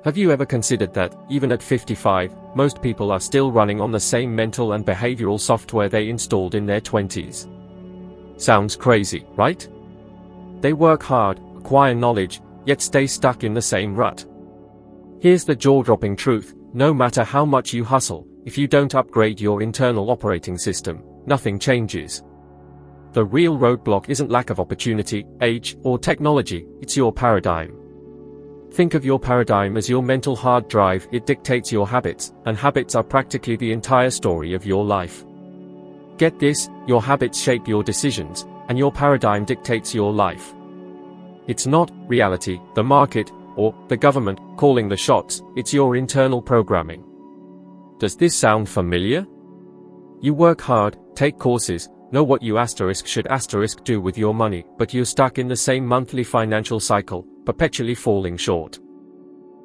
Have you ever considered that, even at 55, most people are still running on the same mental and behavioral software they installed in their 20s? Sounds crazy, right? They work hard, acquire knowledge, yet stay stuck in the same rut. Here's the jaw-dropping truth: no matter how much you hustle, if you don't upgrade your internal operating system, nothing changes. The real roadblock isn't lack of opportunity, age, or technology, it's your paradigm. Think of your paradigm as your mental hard drive. It dictates your habits, and habits are practically the entire story of your life. Get this, your habits shape your decisions, and your paradigm dictates your life. It's not reality, the market, or the government calling the shots, it's your internal programming. Does this sound familiar? You work hard, take courses, know what you should do with your money, but you're stuck in the same monthly financial cycle, perpetually falling short.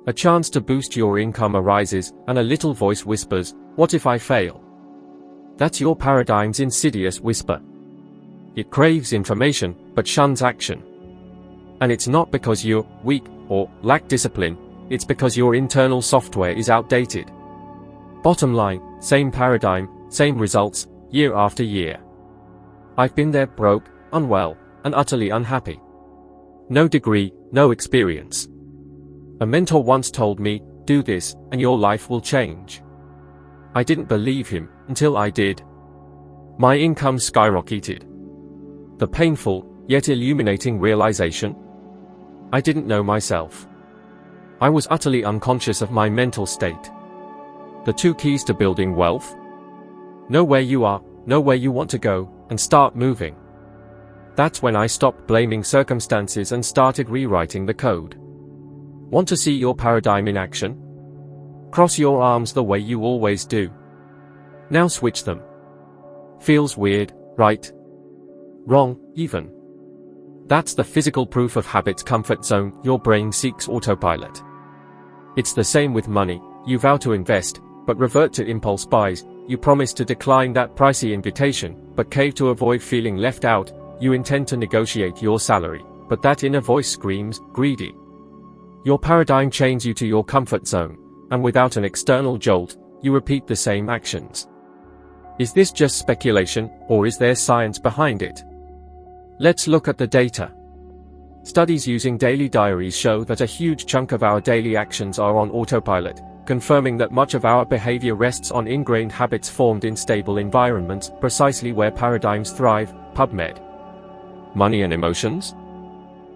A chance to boost your income arises, and a little voice whispers, "What if I fail?" That's your paradigm's insidious whisper. It craves information, but shuns action. And it's not because you're weak or lack discipline, it's because your internal software is outdated. Bottom line, same paradigm, same results, year after year. I've been there, broke, unwell, and utterly unhappy. No degree, no experience. A mentor once told me, "Do this, and your life will change." I didn't believe him, until I did. My income skyrocketed. The painful, yet illuminating realization: I didn't know myself. I was utterly unconscious of my mental state. The two keys to building wealth: know where you are, know where you want to go, and start moving. That's when I stopped blaming circumstances and started rewriting the code. Want to see your paradigm in action? Cross your arms the way you always do. Now switch them. Feels weird, right? Wrong, even. That's the physical proof of habit's comfort zone. Your brain seeks autopilot. It's the same with money. You vow to invest, but revert to impulse buys. You promise to decline that pricey invitation, but cave to avoid feeling left out. You intend to negotiate your salary, but that inner voice screams, greedy. Your paradigm chains you to your comfort zone, and without an external jolt, you repeat the same actions. Is this just speculation, or is there science behind it? Let's look at the data. Studies using daily diaries show that a huge chunk of our daily actions are on autopilot, confirming that much of our behavior rests on ingrained habits formed in stable environments, precisely where paradigms thrive. PubMed. Money and emotions?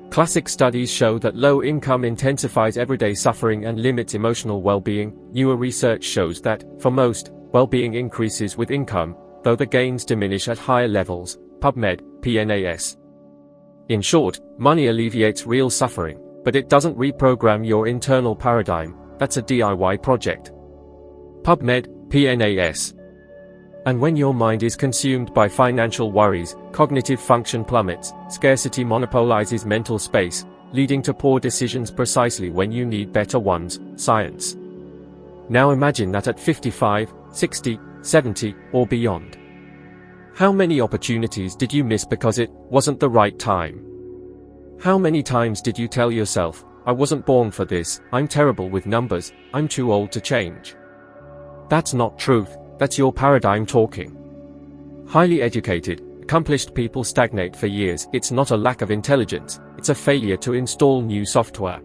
Classic studies show that low income intensifies everyday suffering and limits emotional well-being. Newer research shows that, for most, well-being increases with income, though the gains diminish at higher levels. PubMed, PNAS. In short, money alleviates real suffering, but it doesn't reprogram your internal paradigm. That's a DIY project. PubMed, PNAS. And when your mind is consumed by financial worries, cognitive function plummets, scarcity monopolizes mental space, leading to poor decisions precisely when you need better ones. Science. Now imagine that at 55, 60, 70, or beyond. How many opportunities did you miss because it wasn't the right time? How many times did you tell yourself, "I wasn't born for this, I'm terrible with numbers, I'm too old to change"? That's not truth, that's your paradigm talking. Highly educated, accomplished people stagnate for years. It's not a lack of intelligence, it's a failure to install new software.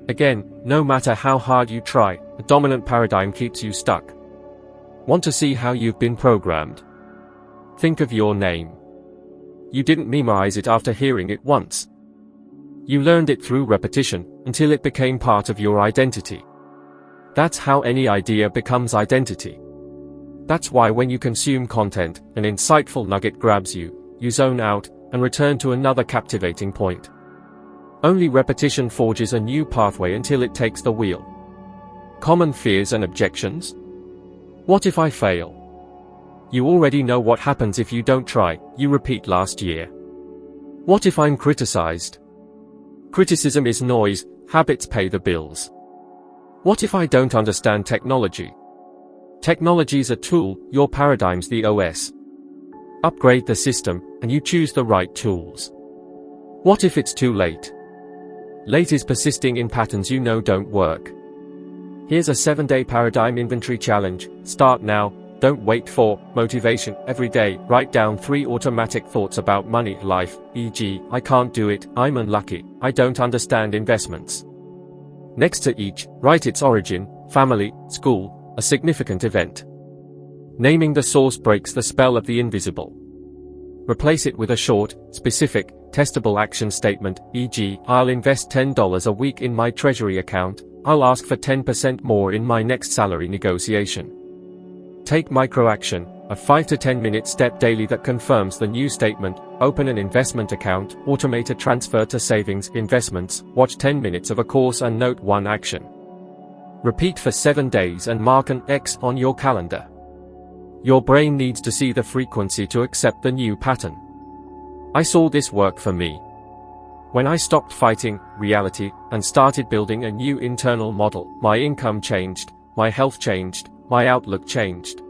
Again, no matter how hard you try, a dominant paradigm keeps you stuck. Want to see how you've been programmed? Think of your name. You didn't memorize it after hearing it once. You learned it through repetition, until it became part of your identity. That's how any idea becomes identity. That's why when you consume content, an insightful nugget grabs you, you zone out, and return to another captivating point. Only repetition forges a new pathway until it takes the wheel. Common fears and objections? What if I fail? You already know what happens if you don't try, you repeat last year. What if I'm criticized? Criticism is noise, habits pay the bills. What if I don't understand technology? Technology's a tool, your paradigm's the OS. Upgrade the system, and you choose the right tools. What if it's too late? Late is persisting in patterns you know don't work. Here's a 7-day paradigm inventory challenge. Start now. Don't wait for motivation. Every day, write down 3 automatic thoughts about money, life, e.g., I can't do it, I'm unlucky, I don't understand investments. Next to each, write its origin, family, school, a significant event. Naming the source breaks the spell of the invisible. Replace it with a short, specific, testable action statement, e.g., I'll invest $10 a week in my treasury account, I'll ask for 10% more in my next salary negotiation. Take micro-action, a 5 to 10 minute step daily that confirms the new statement. Open an investment account, automate a transfer to savings, investments, watch 10 minutes of a course and note 1 action. Repeat for 7 days and mark an X on your calendar. Your brain needs to see the frequency to accept the new pattern. I saw this work for me. When I stopped fighting reality and started building a new internal model, my income changed, my health changed, my outlook changed.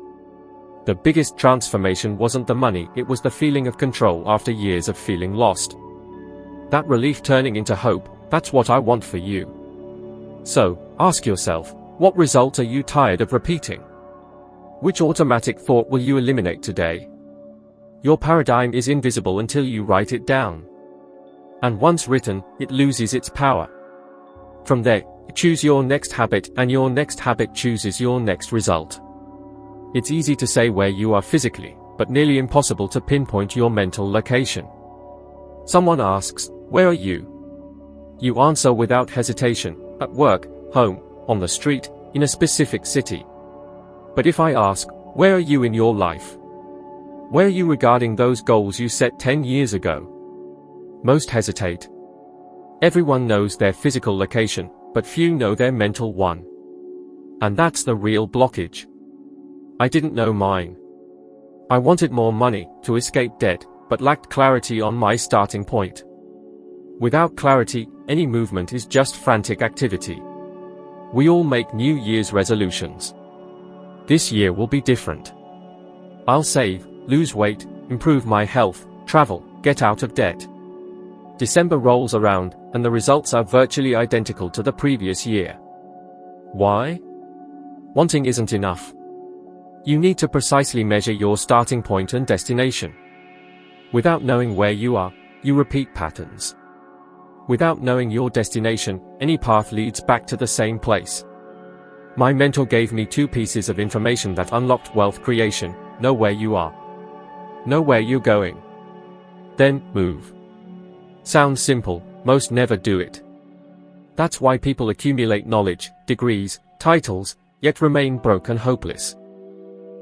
The biggest transformation wasn't the money, it was the feeling of control after years of feeling lost. That relief turning into hope, that's what I want for you. So, ask yourself, what result are you tired of repeating? Which automatic thought will you eliminate today? Your paradigm is invisible until you write it down. And once written, it loses its power. From there, choose your next habit, and your next habit chooses your next result. It's easy to say where you are physically, but nearly impossible to pinpoint your mental location. Someone asks, where are you? You answer without hesitation, at work, home, on the street, in a specific city. But if I ask, where are you in your life? Where are you regarding those goals you set 10 years ago? Most hesitate. Everyone knows their physical location, but few know their mental one. And that's the real blockage. I didn't know mine. I wanted more money to escape debt, but lacked clarity on my starting point. Without clarity, any movement is just frantic activity. We all make New Year's resolutions. This year will be different. I'll save, lose weight, improve my health, travel, get out of debt. December rolls around, and the results are virtually identical to the previous year. Why? Wanting isn't enough. You need to precisely measure your starting point and destination. Without knowing where you are, you repeat patterns. Without knowing your destination, any path leads back to the same place. My mentor gave me 2 pieces of information that unlocked wealth creation: know where you are. Know where you're going. Then, move. Sounds simple, most never do it. That's why people accumulate knowledge, degrees, titles, yet remain broke and hopeless.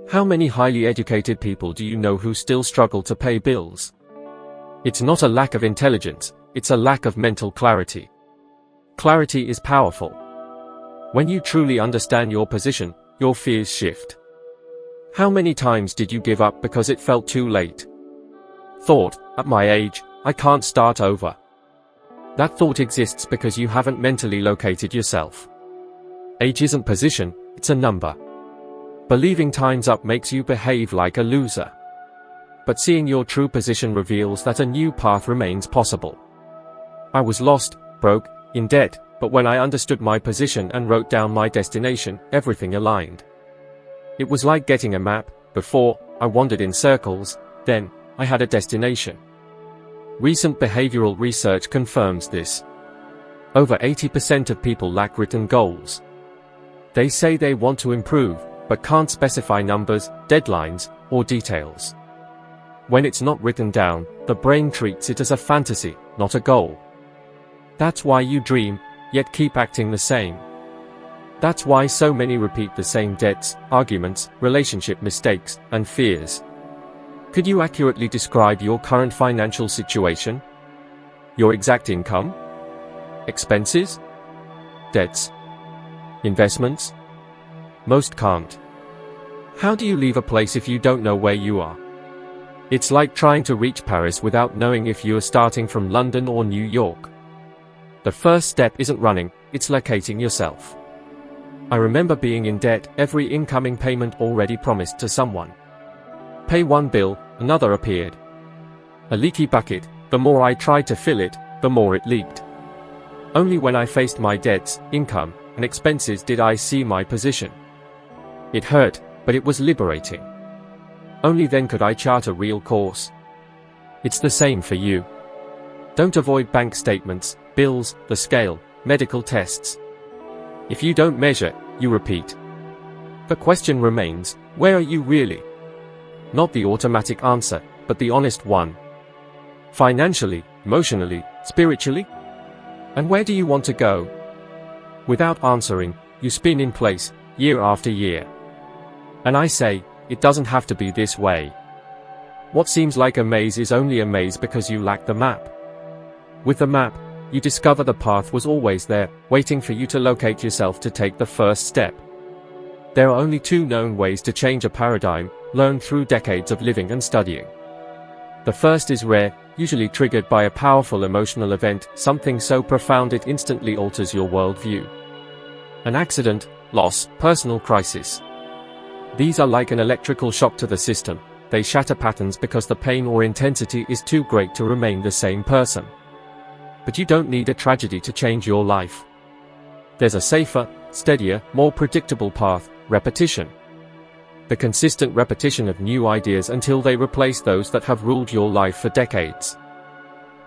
How many highly educated people do you know who still struggle to pay bills? It's not a lack of intelligence, it's a lack of mental clarity. Clarity is powerful. When you truly understand your position, your fears shift. How many times did you give up because it felt too late? Thought, at my age, I can't start over. That thought exists because you haven't mentally located yourself. Age isn't position, it's a number. Believing time's up makes you behave like a loser. But seeing your true position reveals that a new path remains possible. I was lost, broke, in debt, but when I understood my position and wrote down my destination, everything aligned. It was like getting a map. Before, I wandered in circles, then, I had a destination. Recent behavioral research confirms this. Over 80% of people lack written goals. They say they want to improve, but can't specify numbers, deadlines, or details. When it's not written down, the brain treats it as a fantasy, not a goal. That's why you dream, yet keep acting the same. That's why so many repeat the same debts, arguments, relationship mistakes, and fears. Could you accurately describe your current financial situation? Your exact income? Expenses? Debts? Investments? Most can't. How do you leave a place if you don't know where you are? It's like trying to reach Paris without knowing if you are starting from London or New York. The first step isn't running, it's locating yourself. I remember being in debt, every incoming payment already promised to someone. Pay one bill, another appeared. A leaky bucket, the more I tried to fill it, the more it leaked. Only when I faced my debts, income, and expenses did I see my position. It hurt, but it was liberating. Only then could I chart a real course. It's the same for you. Don't avoid bank statements, bills, the scale, medical tests. If you don't measure, you repeat. The question remains, where are you really? Not the automatic answer, but the honest one. Financially, emotionally, spiritually? And where do you want to go? Without answering, you spin in place, year after year. And I say, it doesn't have to be this way. What seems like a maze is only a maze because you lack the map. With the map, you discover the path was always there, waiting for you to locate yourself to take the first step. There are only two known ways to change a paradigm, learned through decades of living and studying. The first is rare, usually triggered by a powerful emotional event, something so profound it instantly alters your worldview. An accident, loss, personal crisis. These are like an electrical shock to the system. They shatter patterns because the pain or intensity is too great to remain the same person. But you don't need a tragedy to change your life. There's a safer, steadier, more predictable path: repetition. The consistent repetition of new ideas until they replace those that have ruled your life for decades.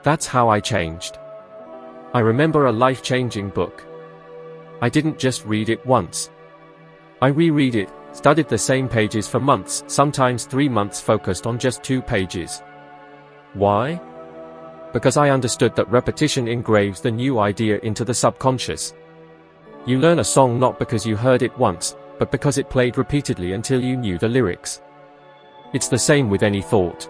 That's how I changed. I remember a life-changing book. I didn't just read it once. I reread it, studied the same pages for months, sometimes 3 months focused on just 2 pages. Why? Because I understood that repetition engraves the new idea into the subconscious. You learn a song not because you heard it once, but because it played repeatedly until you knew the lyrics. It's the same with any thought.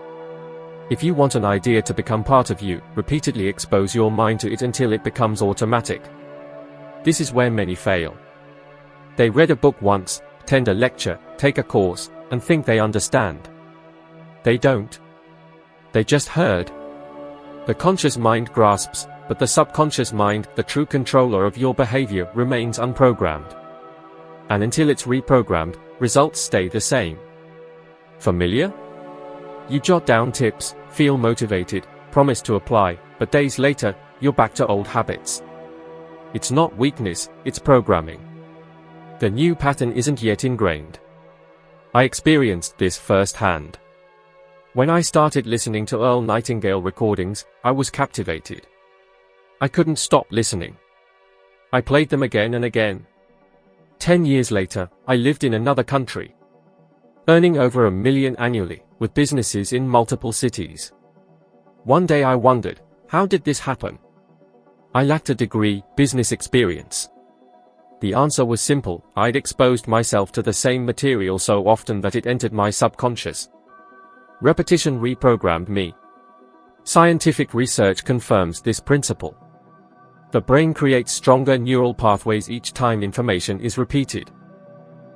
If you want an idea to become part of you, repeatedly expose your mind to it until it becomes automatic. This is where many fail. They read a book once, attend a lecture, take a course, and think they understand. They don't. They just heard. The conscious mind grasps, but the subconscious mind, the true controller of your behavior, remains unprogrammed. And until it's reprogrammed, results stay the same. Familiar? You jot down tips, feel motivated, promise to apply, but days later, you're back to old habits. It's not weakness, it's programming. The new pattern isn't yet ingrained. I experienced this firsthand. When I started listening to Earl Nightingale recordings, I was captivated. I couldn't stop listening. I played them again and again. 10 years later, I lived in another country, earning over $1 million annually, with businesses in multiple cities. One day I wondered, how did this happen? I lacked a degree, business experience. The answer was simple: I'd exposed myself to the same material so often that it entered my subconscious. Repetition reprogrammed me. Scientific research confirms this principle. The brain creates stronger neural pathways each time information is repeated.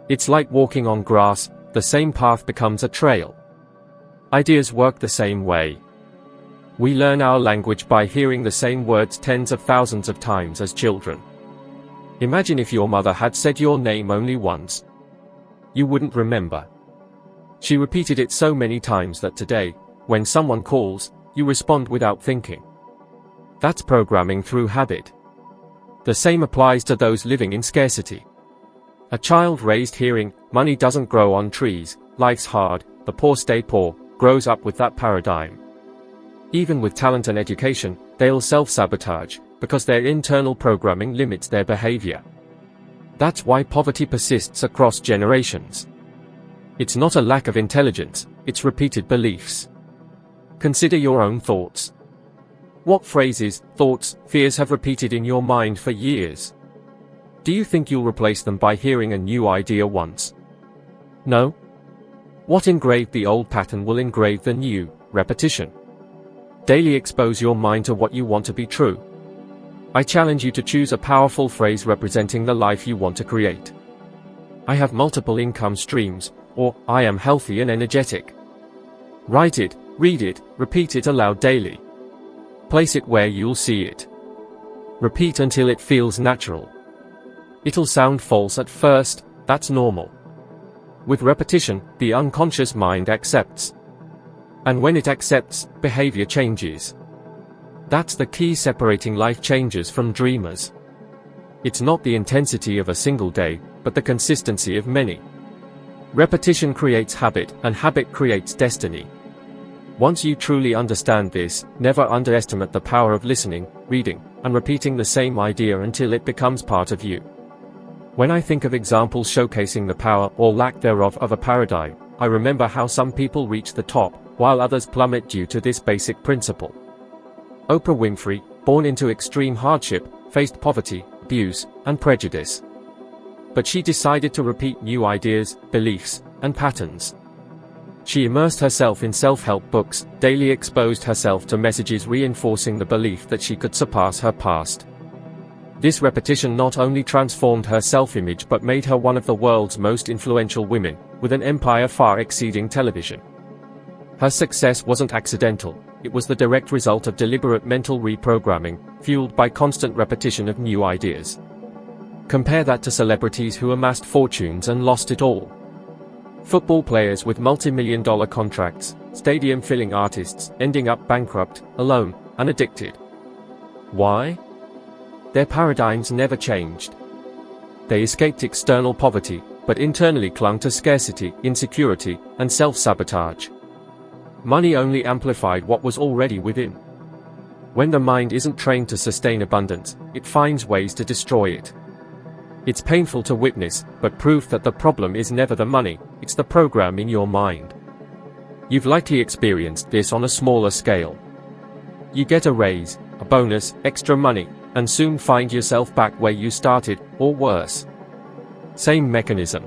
It's like walking on grass, the same path becomes a trail. Ideas work the same way. We learn our language by hearing the same words tens of thousands of times as children. Imagine if your mother had said your name only once. You wouldn't remember. She repeated it so many times that today, when someone calls, you respond without thinking. That's programming through habit. The same applies to those living in scarcity. A child raised hearing, money doesn't grow on trees, life's hard, the poor stay poor, grows up with that paradigm. Even with talent and education, they'll self-sabotage, because their internal programming limits their behavior. That's why poverty persists across generations. It's not a lack of intelligence, it's repeated beliefs. Consider your own thoughts. What phrases, thoughts, fears have repeated in your mind for years? Do you think you'll replace them by hearing a new idea once? No. What engraved the old pattern will engrave the new: repetition. Daily expose your mind to what you want to be true. I challenge you to choose a powerful phrase representing the life you want to create. I have multiple income streams, or I am healthy and energetic. Write it, read it, repeat it aloud daily. Place it where you'll see it. Repeat until it feels natural. It'll sound false at first, that's normal. With repetition, the unconscious mind accepts. And when it accepts, behavior changes. That's the key separating life changers from dreamers. It's not the intensity of a single day, but the consistency of many. Repetition creates habit, and habit creates destiny. Once you truly understand this, never underestimate the power of listening, reading, and repeating the same idea until it becomes part of you. When I think of examples showcasing the power, or lack thereof, of a paradigm, I remember how some people reach the top, while others plummet due to this basic principle. Oprah Winfrey, born into extreme hardship, faced poverty, abuse, and prejudice. But she decided to repeat new ideas, beliefs, and patterns. She immersed herself in self-help books, daily exposed herself to messages reinforcing the belief that she could surpass her past. This repetition not only transformed her self-image but made her one of the world's most influential women, with an empire far exceeding television. Her success wasn't accidental, it was the direct result of deliberate mental reprogramming, fueled by constant repetition of new ideas. Compare that to celebrities who amassed fortunes and lost it all. Football players with multi-million-dollar contracts, stadium-filling artists, ending up bankrupt, alone, and addicted. Why? Their paradigms never changed. They escaped external poverty, but internally clung to scarcity, insecurity, and self-sabotage. Money only amplified what was already within. When the mind isn't trained to sustain abundance, it finds ways to destroy it. It's painful to witness, but proof that the problem is never the money, it's the program in your mind. You've likely experienced this on a smaller scale. You get a raise, a bonus, extra money, and soon find yourself back where you started, or worse. Same mechanism.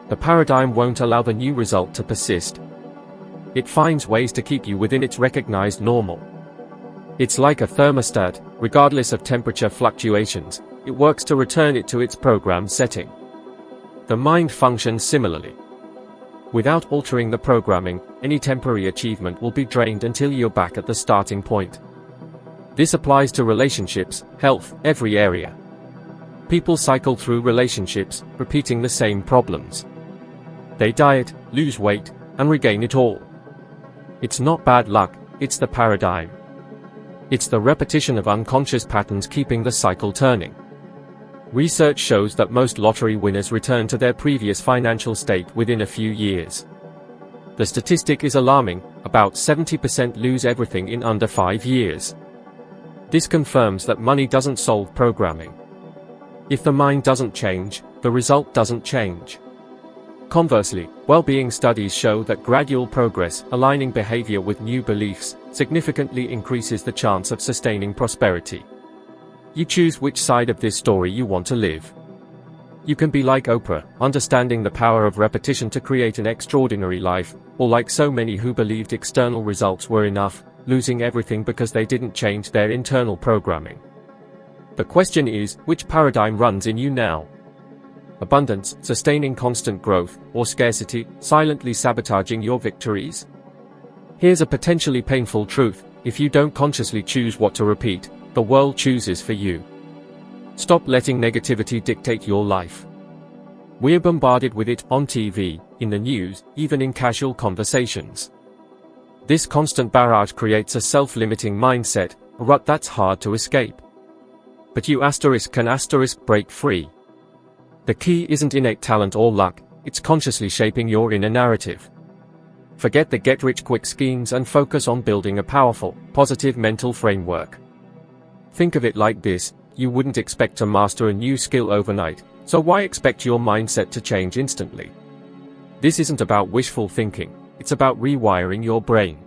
The paradigm won't allow the new result to persist. It finds ways to keep you within its recognized normal. It's like a thermostat, regardless of temperature fluctuations, it works to return it to its program setting. The mind functions similarly. Without altering the programming, any temporary achievement will be drained until you're back at the starting point. This applies to relationships, health, every area. People cycle through relationships, repeating the same problems. They diet, lose weight, and regain it all. It's not bad luck, it's the paradigm. It's the repetition of unconscious patterns keeping the cycle turning. Research shows that most lottery winners return to their previous financial state within a few years. The statistic is alarming, about 70% lose everything in under 5 years. This confirms that money doesn't solve programming. If the mind doesn't change, the result doesn't change. Conversely, well-being studies show that gradual progress, aligning behavior with new beliefs, significantly increases the chance of sustaining prosperity. You choose which side of this story you want to live. You can be like Oprah, understanding the power of repetition to create an extraordinary life, or like so many who believed external results were enough, losing everything because they didn't change their internal programming. The question is, which paradigm runs in you now? Abundance, sustaining constant growth, or scarcity, silently sabotaging your victories? Here's a potentially painful truth: if you don't consciously choose what to repeat, the world chooses for you. Stop letting negativity dictate your life. We're bombarded with it, on TV, in the news, even in casual conversations. This constant barrage creates a self-limiting mindset, a rut that's hard to escape. But you can break free. The key isn't innate talent or luck, it's consciously shaping your inner narrative. Forget the get-rich-quick schemes and focus on building a powerful, positive mental framework. Think of it like this: you wouldn't expect to master a new skill overnight, so why expect your mindset to change instantly? This isn't about wishful thinking, it's about rewiring your brain.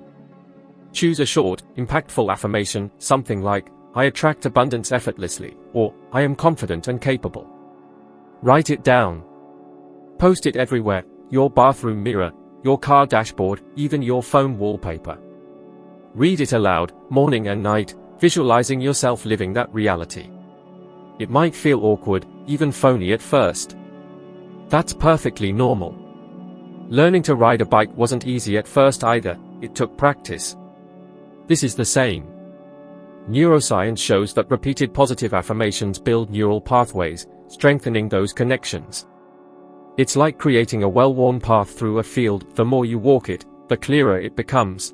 Choose a short, impactful affirmation, something like, "I attract abundance effortlessly," or "I am confident and capable." Write it down. Post it everywhere: your bathroom mirror, your car dashboard, even your phone wallpaper. Read it aloud, morning and night, visualizing yourself living that reality. It might feel awkward, even phony at first. That's perfectly normal. Learning to ride a bike wasn't easy at first either, it took practice. This is the same. Neuroscience shows that repeated positive affirmations build neural pathways, strengthening those connections. It's like creating a well-worn path through a field: the more you walk it, the clearer it becomes.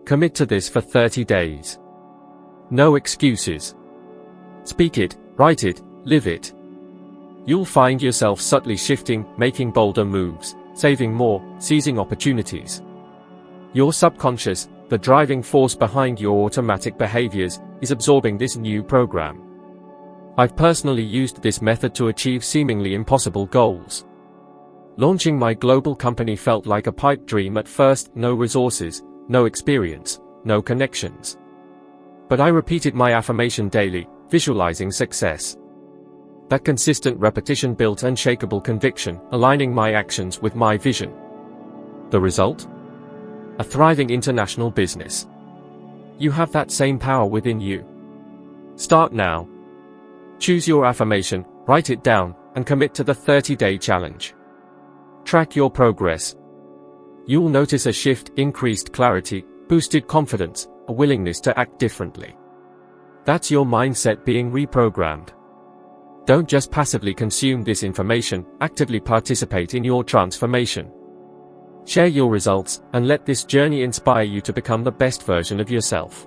Commit to this for 30 days. No excuses. Speak it, write it, live it. You'll find yourself subtly shifting, making bolder moves, saving more, seizing opportunities. Your subconscious, the driving force behind your automatic behaviors, is absorbing this new program. I've personally used this method to achieve seemingly impossible goals. Launching my global company felt like a pipe dream at first, no resources, no experience, no connections. But I repeated my affirmation daily, visualizing success. That consistent repetition built unshakable conviction, aligning my actions with my vision. The result? A thriving international business. You have that same power within you. Start now. Choose your affirmation, write it down, and commit to the 30-day challenge. Track your progress. You'll notice a shift, increased clarity, boosted confidence, a willingness to act differently. That's your mindset being reprogrammed. Don't just passively consume this information, actively participate in your transformation. Share your results, and let this journey inspire you to become the best version of yourself.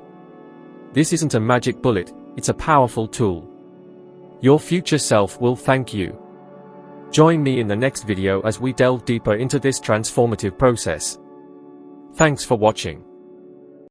This isn't a magic bullet, it's a powerful tool. Your future self will thank you. Join me in the next video as we delve deeper into this transformative process. Thanks for watching.